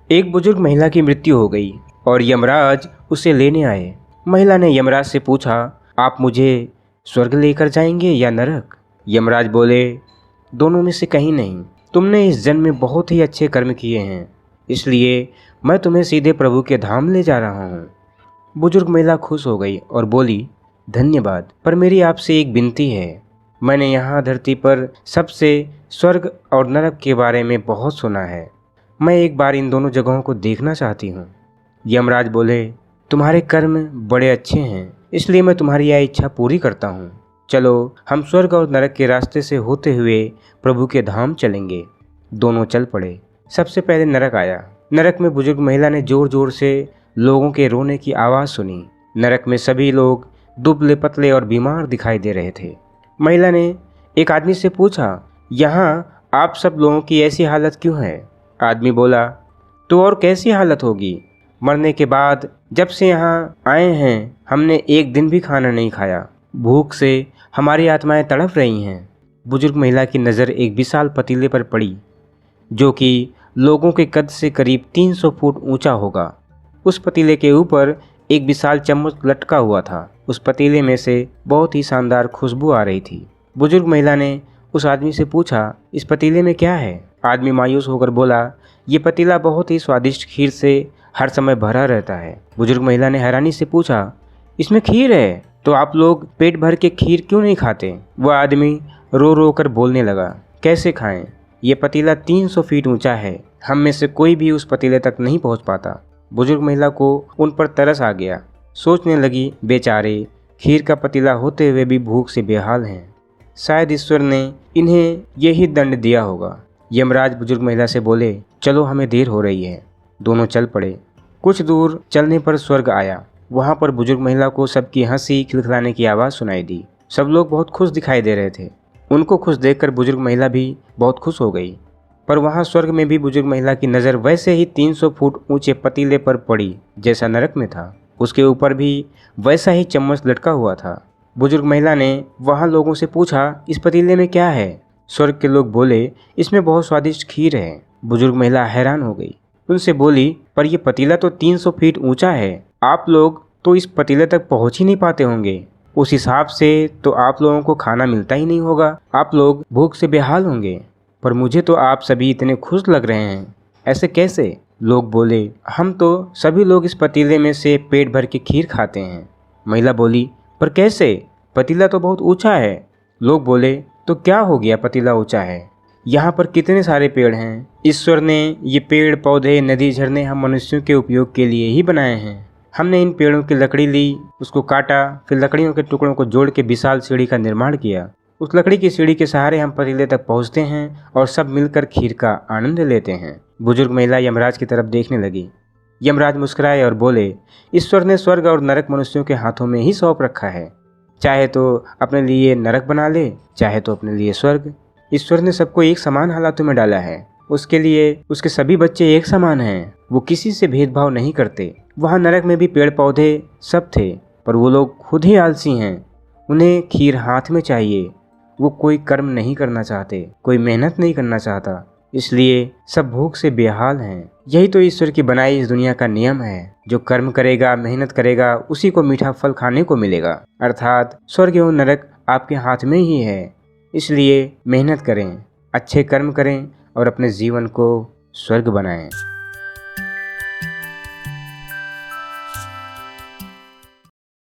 एक बुजुर्ग महिला की मृत्यु हो गई और यमराज उसे लेने आए। महिला ने यमराज से पूछा, आप मुझे स्वर्ग लेकर जाएंगे या नरक? यमराज बोले, दोनों में से कहीं नहीं। तुमने इस जन्म में बहुत ही अच्छे कर्म किए हैं, इसलिए मैं तुम्हें सीधे प्रभु के धाम ले जा रहा हूँ। बुजुर्ग महिला खुश हो गई और बोली, धन्यवाद, पर मेरी आपसे एक विनती है। मैंने यहाँ धरती पर सबसे स्वर्ग और नरक के बारे में बहुत सुना है। मैं एक बार इन दोनों जगहों को देखना चाहती हूँ। यमराज बोले, तुम्हारे कर्म बड़े अच्छे हैं, इसलिए मैं तुम्हारी यह इच्छा पूरी करता हूँ। चलो, हम स्वर्ग और नरक के रास्ते से होते हुए प्रभु के धाम चलेंगे। दोनों चल पड़े। सबसे पहले नरक आया। नरक में बुजुर्ग महिला ने जोर जोर से लोगों के रोने की आवाज़ सुनी। नरक में सभी लोग दुबले पतले और बीमार दिखाई दे रहे थे। महिला ने एक आदमी से पूछा, यहाँ आप सब लोगों की ऐसी हालत क्यों है? आदमी बोला, तो और कैसी हालत होगी? मरने के बाद जब से यहाँ आए हैं हमने एक दिन भी खाना नहीं खाया। भूख से हमारी आत्माएं तड़प रही हैं। बुजुर्ग महिला की नज़र एक विशाल पतीले पर पड़ी, जो कि लोगों के कद से करीब 300 फुट ऊंचा होगा। उस पतीले के ऊपर एक विशाल चम्मच लटका हुआ था। उस पतीले में से बहुत ही शानदार खुशबू आ रही थी। बुजुर्ग महिला ने उस आदमी से पूछा, इस पतीले में क्या है? आदमी मायूस होकर बोला, ये पतीला बहुत ही स्वादिष्ट खीर से हर समय भरा रहता है। बुजुर्ग महिला ने हैरानी से पूछा, इसमें खीर है? तो आप लोग पेट भर के खीर क्यों नहीं खाते? वह आदमी रो रो कर बोलने लगा, कैसे खाएं? ये पतीला 300 फीट ऊंचा है, हम में से कोई भी उस पतीले तक नहीं पहुंच पाता। बुजुर्ग महिला को उन पर तरस आ गया। सोचने लगी, बेचारे खीर का पतीला होते हुए भी भूख से बेहाल हैं। शायद ईश्वर ने इन्हें यही दंड दिया होगा। यमराज बुजुर्ग महिला से बोले, चलो, हमें देर हो रही है। दोनों चल पड़े। कुछ दूर चलने पर स्वर्ग आया। वहाँ पर बुजुर्ग महिला को सबकी हंसी खिलखिलाने की आवाज़ सुनाई दी। सब लोग बहुत खुश दिखाई दे रहे थे। उनको खुश देखकर बुजुर्ग महिला भी बहुत खुश हो गई। पर वहाँ स्वर्ग में भी बुजुर्ग महिला की नज़र वैसे ही 300 फुट ऊंचे पतीले पर पड़ी जैसा नरक में था। उसके ऊपर भी वैसा ही चम्मच लटका हुआ था। बुजुर्ग महिला ने वहाँ लोगों से पूछा, इस पतीले में क्या है? स्वर्ग के लोग बोले, इसमें बहुत स्वादिष्ट खीर है। बुजुर्ग महिला हैरान हो गई। उनसे बोली, पर यह पतीला तो 300 फीट ऊंचा है, आप लोग तो इस पतीले तक पहुंच ही नहीं पाते होंगे। उस हिसाब से तो आप लोगों को खाना मिलता ही नहीं होगा, आप लोग भूख से बेहाल होंगे। पर मुझे तो आप सभी इतने खुश लग रहे हैं, ऐसे कैसे? लोग बोले, हम तो सभी लोग इस पतीले में से पेट भर के खीर खाते हैं। महिला बोली, पर कैसे? पतीला तो बहुत ऊंचा है। लोग बोले, तो क्या हो गया पतीला ऊंचा है? यहाँ पर कितने सारे पेड़ हैं। ईश्वर ने ये पेड़ पौधे नदी झरने हम मनुष्यों के उपयोग के लिए ही बनाए हैं। हमने इन पेड़ों की लकड़ी ली, उसको काटा, फिर लकड़ियों के टुकड़ों को जोड़ के विशाल सीढ़ी का निर्माण किया। उस लकड़ी की सीढ़ी के सहारे हम पतीले तक पहुँचते हैं और सब मिलकर खीर का आनंद लेते हैं। बुजुर्ग महिला यमराज की तरफ देखने लगी। यमराज मुस्कुराए और बोले, ईश्वर ने स्वर्ग और नरक मनुष्यों के हाथों में ही सौंप रखा है। चाहे तो अपने लिए नरक बना ले, चाहे तो अपने लिए स्वर्ग। ईश्वर ने सबको एक समान हालातों में डाला है। उसके लिए उसके सभी बच्चे एक समान हैं। वो किसी से भेदभाव नहीं करते। वहाँ नरक में भी पेड़ पौधे सब थे, पर वो लोग खुद ही आलसी हैं। उन्हें खीर हाथ में चाहिए। वो कोई कर्म नहीं करना चाहते, कोई मेहनत नहीं करना चाहता, इसलिए सब भूख से बेहाल हैं। यही तो ईश्वर की बनाई इस दुनिया का नियम है। जो कर्म करेगा, मेहनत करेगा, उसी को मीठा फल खाने को मिलेगा। अर्थात स्वर्ग एवं नरक आपके हाथ में ही है। इसलिए मेहनत करें, अच्छे कर्म करें और अपने जीवन को स्वर्ग बनाएं।